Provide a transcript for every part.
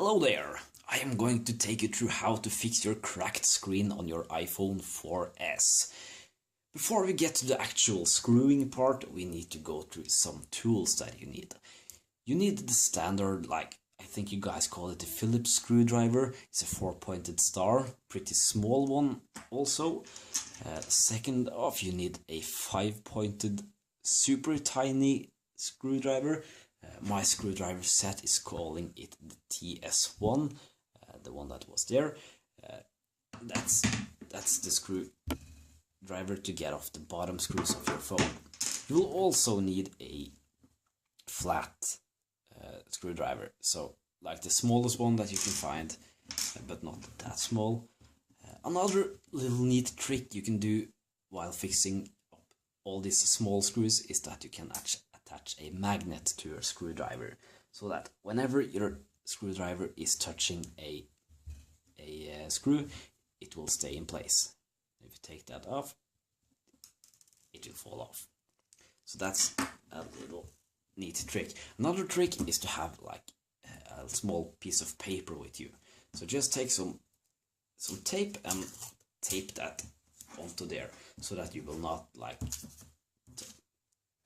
Hello there! I am going to take you through how to fix your cracked screen on your iPhone 4S. Before we get to the actual screwing part, we need to go through some tools that you need. You need the standard, like, I think you guys call it the Phillips screwdriver. It's a 4-pointed star, pretty small one also. Second off, you need a 5-pointed super tiny screwdriver. My screwdriver set is calling it the TS1, the one that was there. That's the screwdriver to get off the bottom screws of your phone. You will also need a flat screwdriver, so like the smallest one that you can find, but not that small. Another little neat trick you can do while fixing up all these small screws is that you can attach a magnet to your screwdriver, so that whenever your screwdriver is touching a screw, it will stay in place. If you take that off, it will fall off. So that's a little neat trick. Another trick is to have like a small piece of paper with you. So just take some tape and tape that onto there, so that you will not like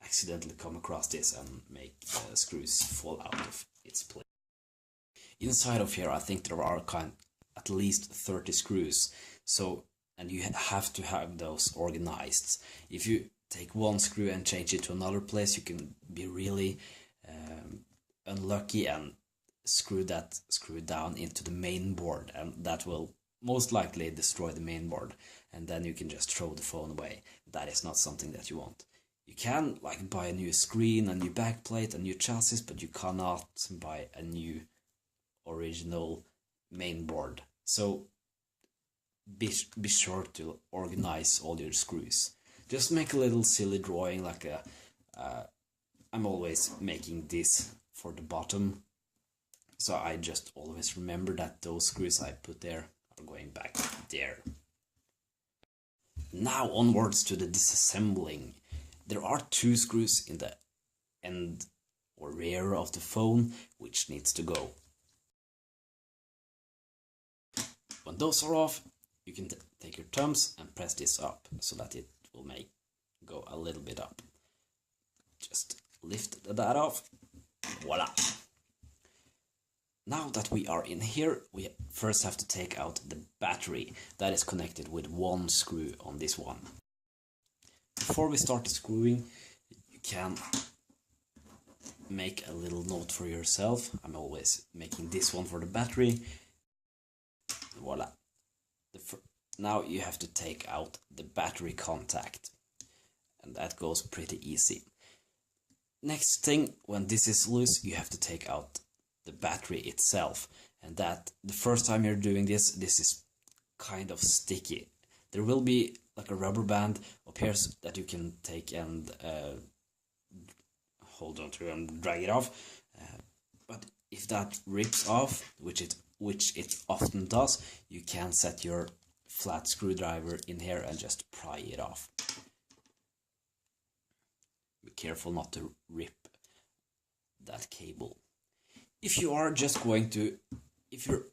accidentally come across this and make screws fall out of its place. Inside of here, I think there are at least 30 screws, so, and you have to have those organized. If you take one screw and change it to another place, you can be really unlucky and screw that screw down into the main board, and that will most likely destroy the main board, and then you can just throw the phone away. That is not something that you want. You can like buy a new screen, a new backplate, a new chassis, but you cannot buy a new original main board. So be sure to organize all your screws. Just make a little silly drawing, like I'm always making this for the bottom, so I just always remember that those screws I put there are going back there. Now onwards to the disassembling. There are 2 screws in the end or rear of the phone which needs to go. When those are off, you can take your thumbs and press this up so that it will go a little bit up. Just lift that off. Voila! Now that we are in here, we first have to take out the battery that is connected with 1 screw on this one. Before we start the screwing, you can make a little note for yourself. I'm always making this one for the battery. Voila! Now you have to take out the battery contact, and that goes pretty easy. Next thing, when this is loose, you have to take out the battery itself, and that the first time you're doing this is kind of sticky. There will be like a rubber band up here that you can take and hold on to and drag it off. But if that rips off, which it often does, you can set your flat screwdriver in here and just pry it off. Be careful not to rip that cable. If you're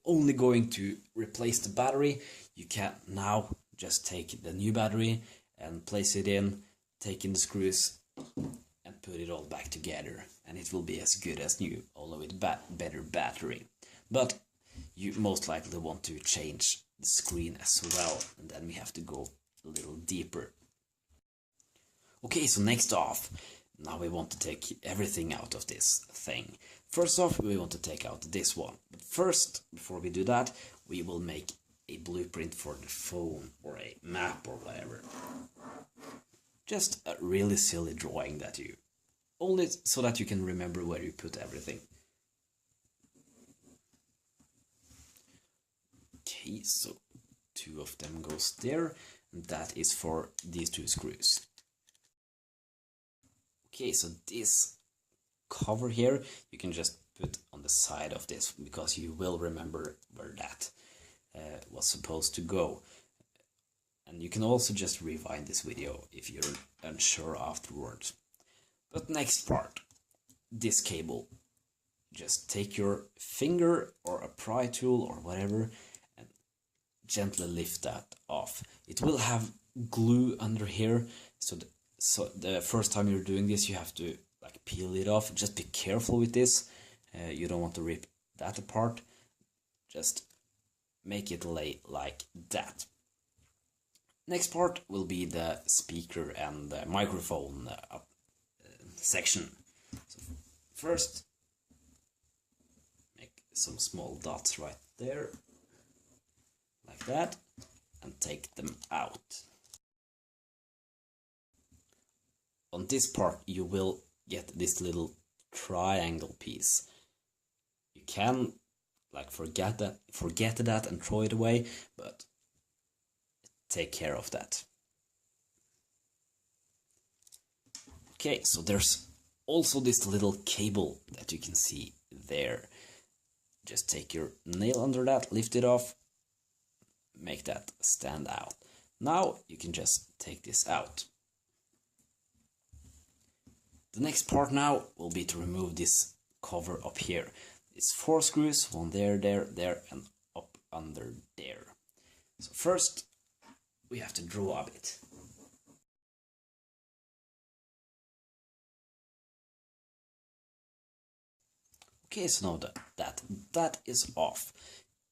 only going to replace the battery, you can now just take the new battery and place it in, take in the screws and put it all back together, and it will be as good as new, although with better battery. But you most likely want to change the screen as well, and then we have to go a little deeper. Okay, so next off, now we want to take everything out of this thing. First off, we want to take out this one. But first, before we do that, we will make a blueprint for the phone, or a map, or whatever. Just a really silly drawing that you... only so that you can remember where you put everything. Okay, so 2 of them goes there, and that is for these 2 screws. Okay, so this cover here, you can just put on the side of this, because you will remember where that was supposed to go. And you can also just rewind this video if you're unsure afterwards. But next part, this cable. just take your finger or a pry tool or whatever and gently lift that off. It will have glue under here, so the first time you're doing this you have to like peel it off. Just be careful with this. You don't want to rip that apart. Just make it lay like that. Next part will be the speaker and the microphone section. So first, make some small dots right there, like that, and take them out. On this part you will get this little triangle piece. You can like forget that and throw it away, but take care of that. Okay, so there's also this little cable that you can see there. Just take your nail under that, lift it off, make that stand out. Now you can just take this out. The next part now will be to remove this cover up here. It's 4 screws, one there, there, and up under there. So first we have to draw a bit. Okay, so now that is off.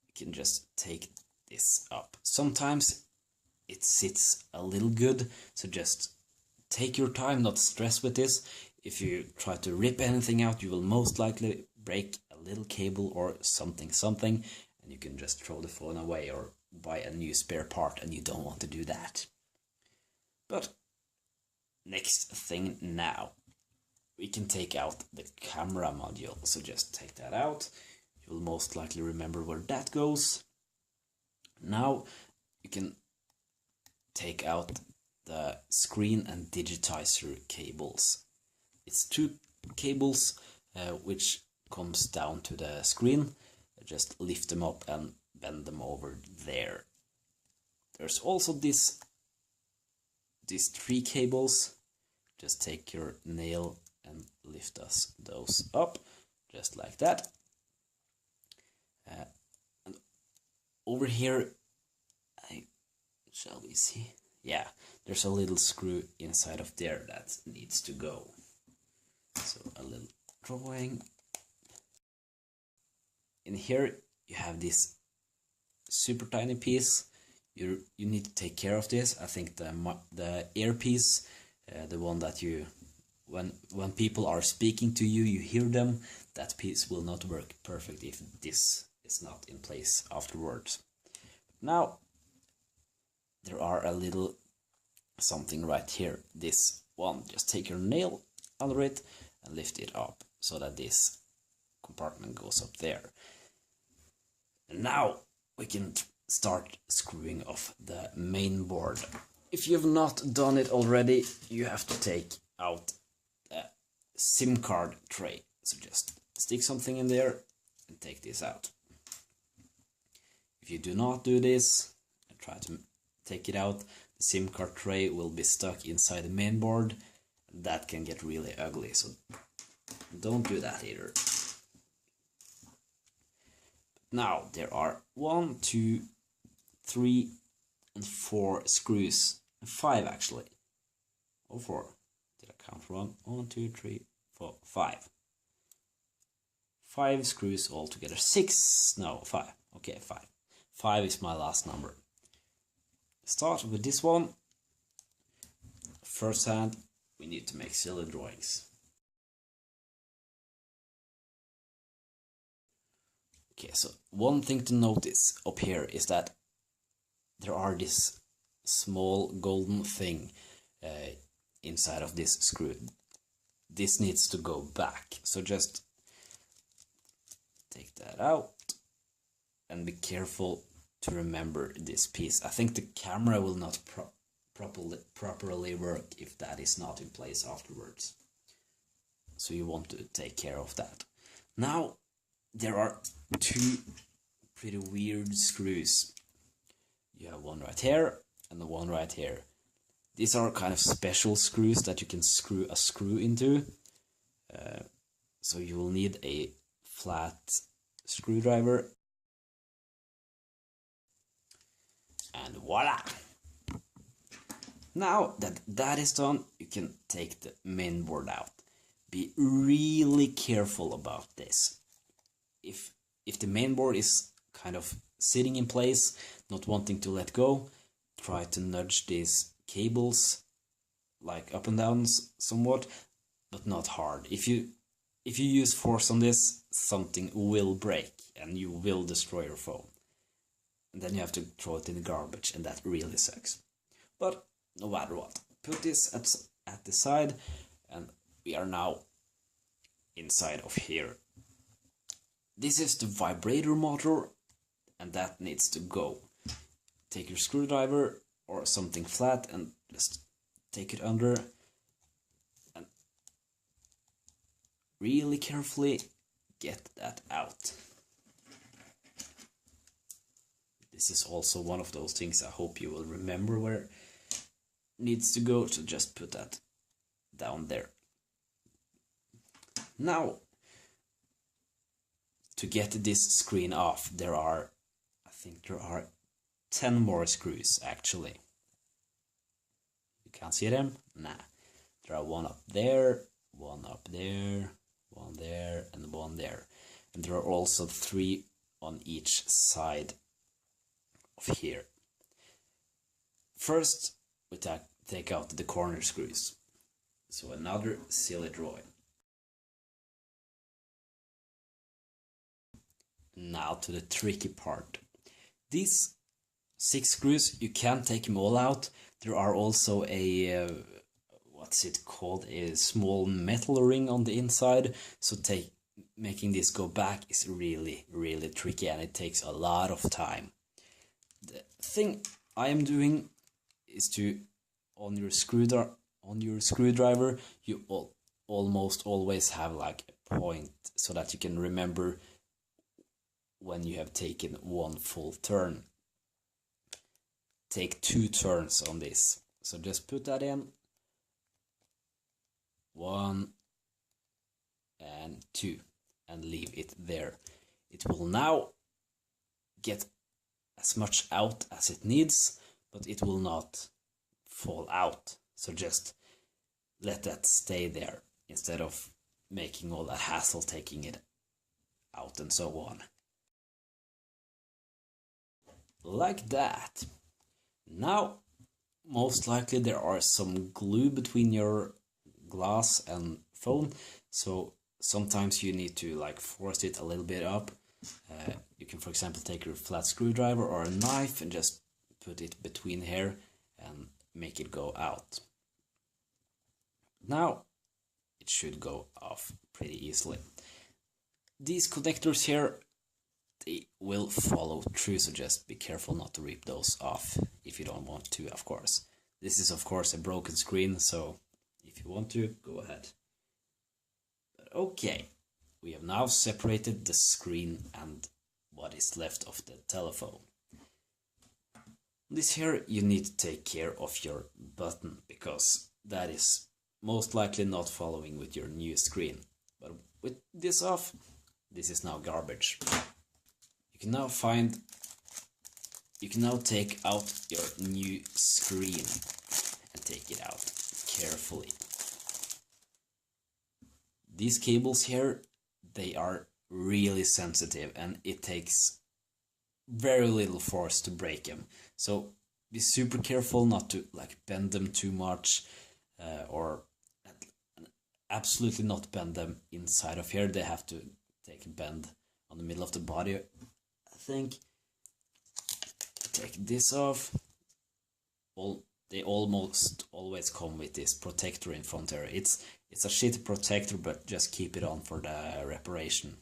You can just take this up. Sometimes it sits a little good, so just take your time, not stress with this. If you try to rip anything out, you will most likely break a little cable or something, and you can just throw the phone away or buy a new spare part, and you don't want to do that. But next thing now, we can take out the camera module. So just take that out. You will most likely remember where that goes. Now you can take out the screen and digitizer cables. It's 2 cables which comes down to the screen. Just lift them up and bend them over there. There's also these 3 cables. Just take your nail and lift those up, just like that. And over here, shall we see? Yeah, there's a little screw inside of there that needs to go. So a little drawing. In here you have this super tiny piece. You need to take care of this. I think the earpiece, the one that you, when people are speaking to you, you hear them, that piece will not work perfect if this is not in place afterwards. Now there are a little something right here. This one, just take your nail under it and lift it up so that this compartment goes up there. And now we can start screwing off the main board. If you've not done it already, you have to take out the SIM card tray. So just stick something in there and take this out. If you do not do this and try to take it out, the SIM card tray will be stuck inside the main board. That can get really ugly, so don't do that either. Now there are 1, 2, 3 and 4 screws. 5 actually. Or 4. Did I count wrong? 1, 2, 3, 4, 5. 5 screws all together. 6, no, 5. Okay, 5. 5 is my last number. Start with this one. First hand, we need to make silly drawings. Okay, so one thing to notice up here is that there are this small golden thing inside of this screw. This needs to go back, so just take that out and be careful to remember this piece. I think the camera will not properly work if that is not in place afterwards. So you want to take care of that. Now there are 2 pretty weird screws. You have one right here and the one right here. These are kind of special screws that you can screw a screw into. So you will need a flat screwdriver, and voila! Now that that is done, you can take the main board out. Be really careful about this. If the main board is kind of sitting in place, not wanting to let go, try to nudge these cables like up and down somewhat, but not hard. If you use force on this, something will break and you will destroy your phone. And then you have to throw it in the garbage, and that really sucks. But no matter what, put this at the side, and we are now inside of here. This is the vibrator motor, and that needs to go. Take your screwdriver or something flat and just take it under, and really carefully get that out. This is also one of those things I hope you will remember where it needs to go, so just put that down there. Now, to get this screen off, I think there are 10 more screws actually. You can't see them? Nah. There are one up there, one up there, one there, and one there. And there are also 3 on each side of here. First, we take out the corner screws. So another silly drawing. Now to the tricky part. These 6 screws, you can't take them all out. There are also a what's it called, a small metal ring on the inside, so making this go back is really tricky, and it takes a lot of time. The thing I am doing is to, on your screwdriver, you almost always have like a point so that you can remember when you have taken one full turn. Take 2 turns on this. So just put that in. 1 and 2, and leave it there. It will now get as much out as it needs, but it will not fall out. So just let that stay there instead of making all that hassle taking it out and so on. Like that. Now, most likely there are some glue between your glass and phone, so sometimes you need to like force it a little bit up. You can, for example, take your flat screwdriver or a knife and just put it between here and make it go out. Now it should go off pretty easily. These connectors here, they will follow through, so just be careful not to rip those off if you don't want to, of course. This is of course a broken screen, so if you want to, go ahead. But okay, we have now separated the screen and what is left of the telephone. This here, you need to take care of your button, because that is most likely not following with your new screen. But with this off, this is now garbage. You can now take out your new screen and take it out carefully. These cables here, they are really sensitive, and it takes very little force to break them. So be super careful not to like bend them too much, or absolutely not bend them inside of here. They have to take a bend on the middle of the body, I think. Take this off. They almost always come with this protector in front here. It's a shitty protector, but just keep it on for the reparation.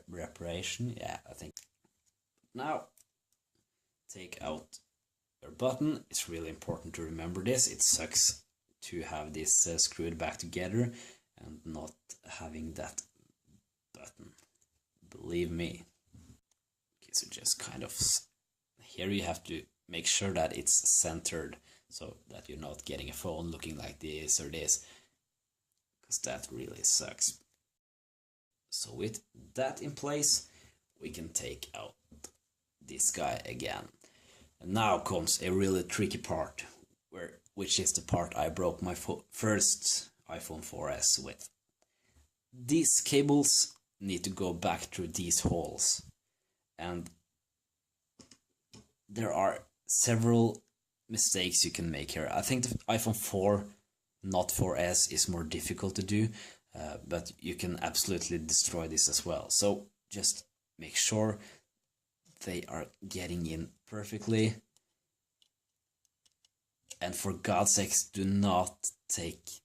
Reparation, yeah, I think. Now, take out your button. It's really important to remember this. It sucks to have this screwed back together and not having that button. Believe me. Okay, so just kind of here you have to make sure that it's centered, so that you're not getting a phone looking like this or this, because that really sucks. So with that in place, we can take out this guy again. And now comes a really tricky part, which is the part I broke my first iPhone 4S with. These cables need to go back through these holes, and there are several mistakes you can make here. I think the iPhone 4, not 4S, is more difficult to do, but you can absolutely destroy this as well. So just make sure they are getting in perfectly, and for God's sakes, do not take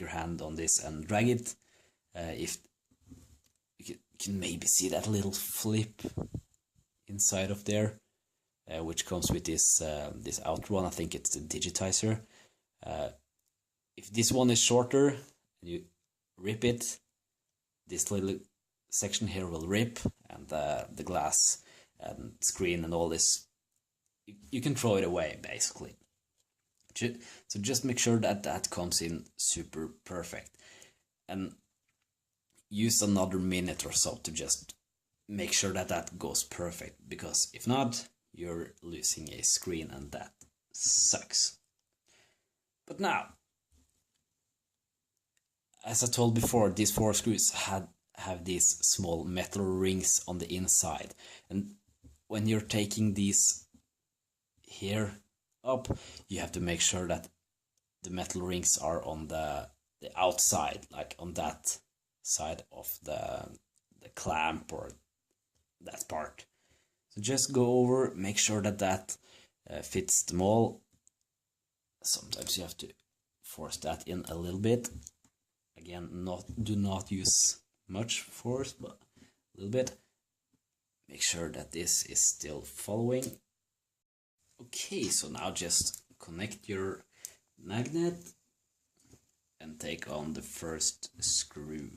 your hand on this and drag it. If you can maybe see that little flip inside of there, which comes with this this outer one. I think it's the digitizer. If this one is shorter and you rip it, this little section here will rip, and the glass and screen and all this, you can throw it away basically. So just make sure that that comes in super perfect, and use another minute or so to just make sure that that goes perfect, because if not, you're losing a screen, and that sucks. But now, as I told before, these 4 screws have these small metal rings on the inside, and when you're taking these here up, you have to make sure that the metal rings are on the outside, like on that side of the clamp or that part. So just go over, make sure that that fits them all. Sometimes you have to force that in a little bit. Again, do not use much force, but a little bit. Make sure that this is still following. Okay, so now just connect your magnet and take on the first screw.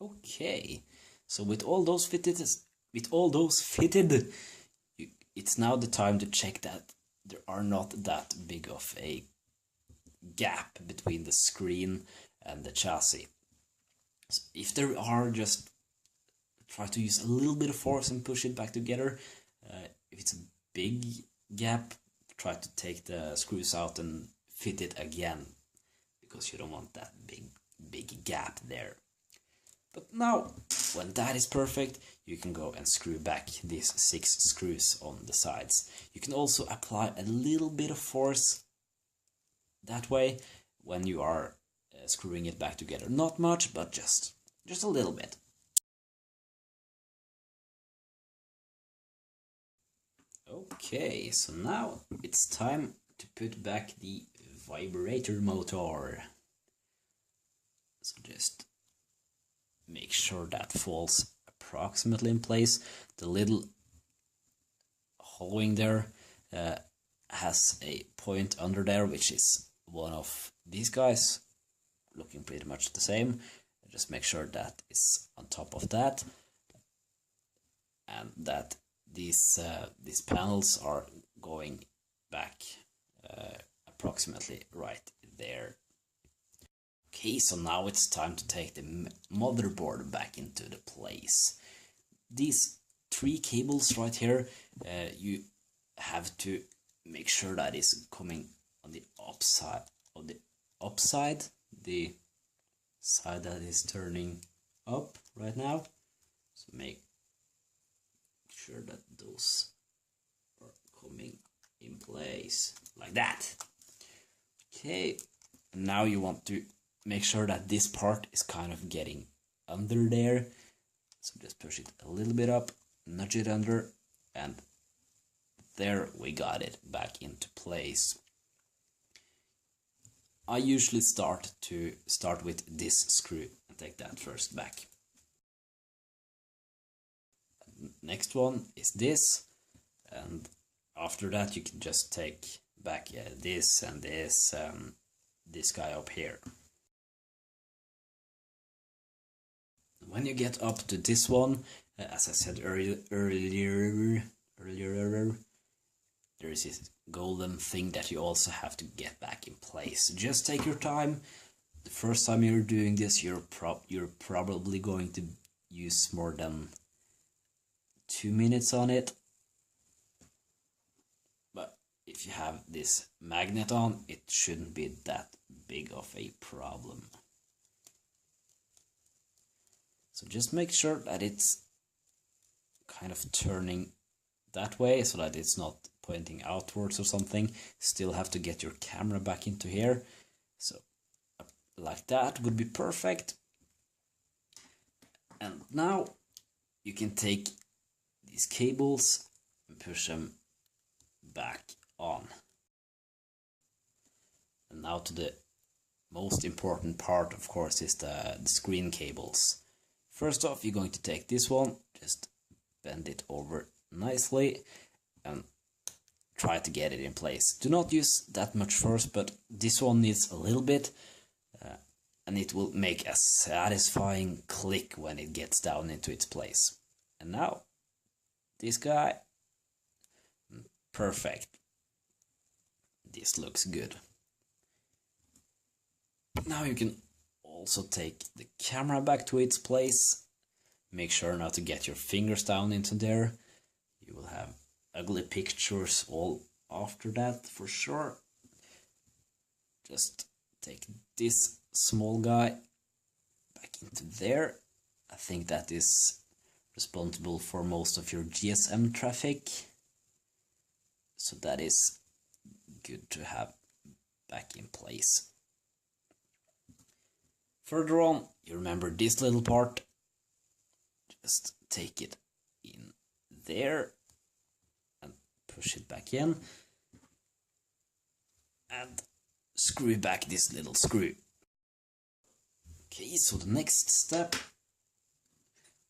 Okay, so with all those fitted, it's now the time to check that there are not that big of a gap between the screen and the chassis. So if there are, just try to use a little bit of force and push it back together. If it's a big gap, try to take the screws out and fit it again, because you don't want that big gap there. But now, when that is perfect, you can go and screw back these 6 screws on the sides. You can also apply a little bit of force that way when you are screwing it back together. Not much, but just a little bit. Okay, so now it's time to put back the vibrator motor. So just make sure that falls approximately in place. The little hollowing there has a point under there, which is one of these guys, looking pretty much the same. Just make sure that is on top of that, and that these panels are going back approximately right there. Okay, so now it's time to take the motherboard back into the place. These 3 cables right here, you have to make sure that is coming on the upside, the side that is turning up right now. So make sure that those are coming in place like that. Okay, now you want to make sure that this part is kind of getting under there. So just push it a little bit up, nudge it under, and there we got it back into place. I usually start with this screw and take that first back. Next one is this, and after that you can just take back this and this guy up here. When you get up to this one, as I said earlier, there is this golden thing that you also have to get back in place. Just take your time. The first time you're doing this, you're probably going to use more than 2 minutes on it. But if you have this magnet on, it shouldn't be that big of a problem. So just make sure that it's kind of turning that way so that it's not pointing outwards or something. Still have to get your camera back into here. So like that would be perfect. And now you can take these cables and push them back on. And now to the most important part, of course, is the screen cables. First off, you're going to take this one, just bend it over nicely and try to get it in place. Do not use that much first, but this one needs a little bit, and it will make a satisfying click when it gets down into its place. And now, this guy, perfect. This looks good. Now you can also take the camera back to its place. Make sure not to get your fingers down into there. You will have ugly pictures all after that for sure. Just take this small guy back into there. I think that is responsible for most of your GSM traffic. So that is good to have back in place. Further on, you remember this little part. Just take it in there and push it back in. And screw back this little screw. Okay, so the next step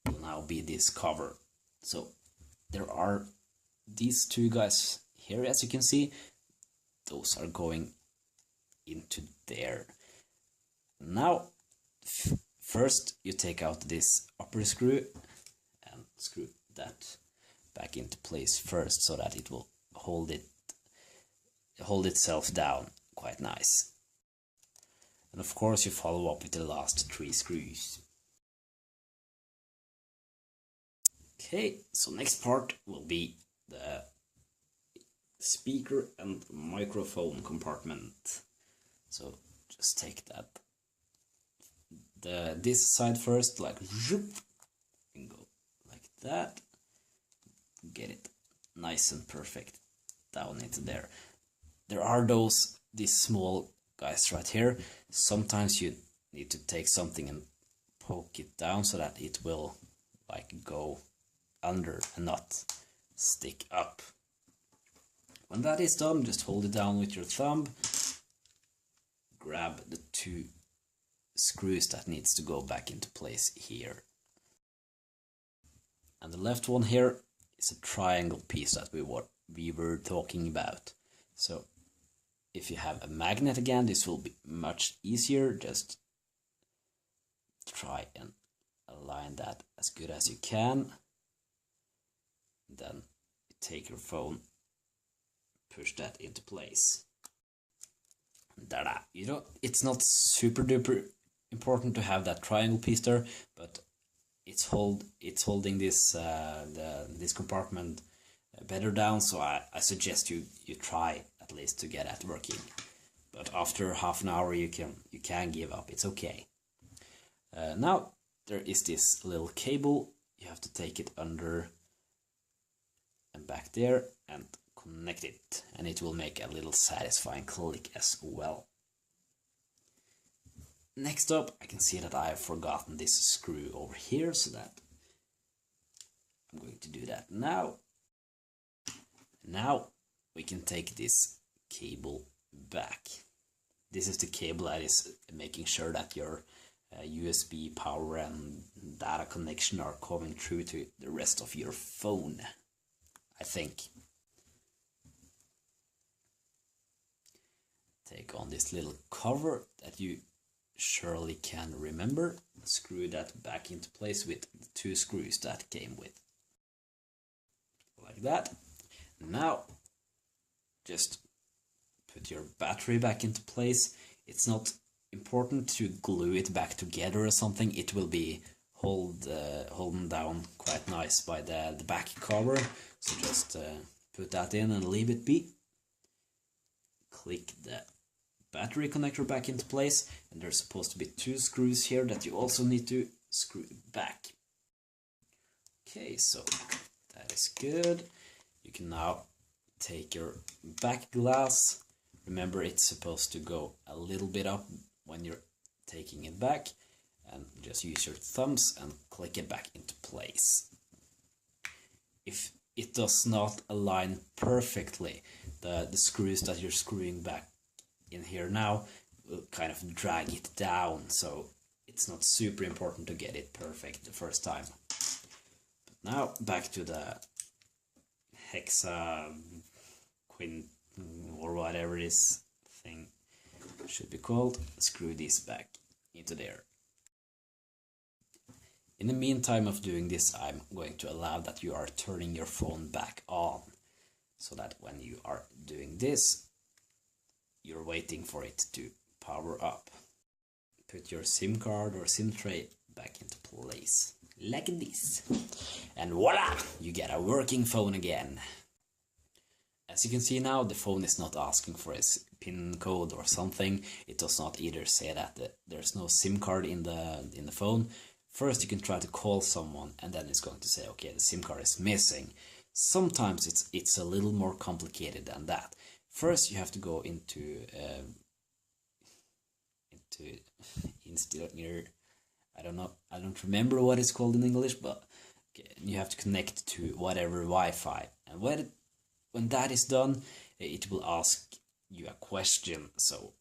will now be this cover. So there are these two guys here, as you can see. Those are going into there. Now, first you take out this upper screw and screw that back into place first, so that it will hold itself down quite nice. And of course you follow up with the last 3 screws. Okay, so next part will be the speaker and microphone compartment. So just take that this side first, like zoop, and go like that. Get it nice and perfect down into there. There are these small guys right here. Sometimes you need to take something and poke it down so that it will like go under and not stick up. When that is done, just hold it down with your thumb. Grab the 2 screws that needs to go back into place here. And the left one here is a triangle piece that we were talking about. So if you have a magnet again, this will be much easier. Just try and align that as good as you can. Then you take your phone, push that into place. Ta-da! It's not super duper important to have that triangle piece there, but it's holding this this compartment better down. So I suggest you try at least to get that working. But after half an hour you can give up. It's okay. Now there is this little cable. You have to take it under and back there and connect it, and it will make a little satisfying click as well. Next up, I can see that I have forgotten this screw over here, so that I'm going to do that now. Now we can take this cable back. This is the cable that is making sure that your USB power and data connection are coming through to the rest of your phone, I think. Take on this little cover that you surely can remember. Screw that back into place with the 2 screws that came with. Like that. Now just put your battery back into place. It's not important to glue it back together or something. It will be holding down quite nice by the back cover. So just put that in and leave it be. Click the battery connector back into place, and there's supposed to be 2 screws here that you also need to screw back. Okay, so that is good. You can now take your back glass. Remember, it's supposed to go a little bit up when you're taking it back, and just use your thumbs and click it back into place. If it does not align perfectly, the screws that you're screwing back in here now will kind of drag it down, so it's not super important to get it perfect the first time. But now back to the hexa quint or whatever this thing should be called. Screw this back into there. In the meantime of doing this, I'm going to allow that you are turning your phone back on, so that when you are doing this, you're waiting for it to power up. Put your SIM card or SIM tray back into place, like this. And voila! You get a working phone again. As you can see now, the phone is not asking for a PIN code or something. It does not either say that there's no SIM card in the phone. First you can try to call someone, and then it's going to say, okay, the SIM card is missing. Sometimes it's a little more complicated than that. First you have to go into I don't remember what it's called in English, but okay, you have to connect to whatever Wi-Fi, and when that is done, it will ask you a question, so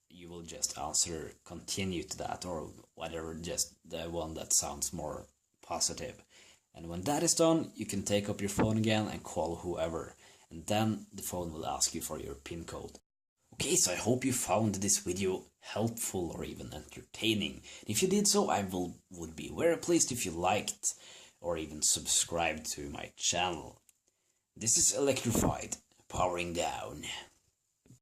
you will just answer continue to that, or whatever, just the one that sounds more positive. And when that is done, you can take up your phone again and call whoever, and then the phone will ask you for your PIN code. Okay, so I hope you found this video helpful or even entertaining. If you did so, I would be very pleased if you liked or even subscribed to my channel. This is Electrified, powering down.